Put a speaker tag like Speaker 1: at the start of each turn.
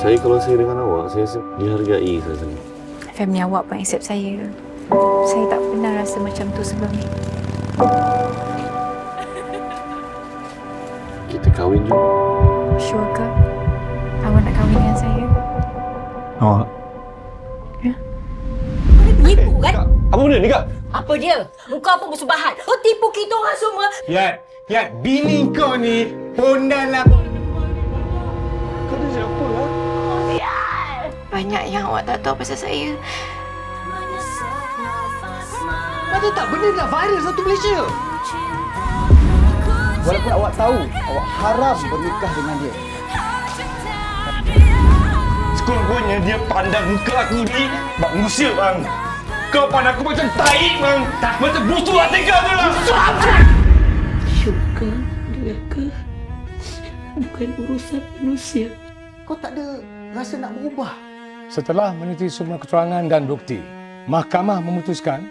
Speaker 1: Kalau saya dengan awak, saya rasa dihargai saya sangat.
Speaker 2: Family awak pun accept saya. Saya tak pernah rasa macam tu sebelum ni.
Speaker 1: Kita kahwin je.
Speaker 2: Sure ke? Awak nak kahwin dengan saya?
Speaker 1: Awak?
Speaker 3: Tipu kan?
Speaker 1: Apa benda ni, Kak?
Speaker 3: Apa dia? Engkau apa bersubahat? Kau tipu kita orang semua.
Speaker 4: Yat, bini kau ni pondan lah.
Speaker 1: Kau ni siapa lah?
Speaker 2: Banyak yang awak tak tahu pasal saya.
Speaker 4: Ada tak benda nak viral satu Malaysia? Walaupun awak tahu, awak haram bernikah dengan dia.
Speaker 5: Sekurang-kurangnya dia pandang muka aku ni bak manusia, bang. Kau pandang aku macam taik, bang. Macam busuk hati kau tu lah.
Speaker 3: Syurga, neraka bukan urusan manusia.
Speaker 4: Kau tak ada rasa nak berubah?
Speaker 6: Setelah meneliti semua keterangan dan bukti, mahkamah memutuskan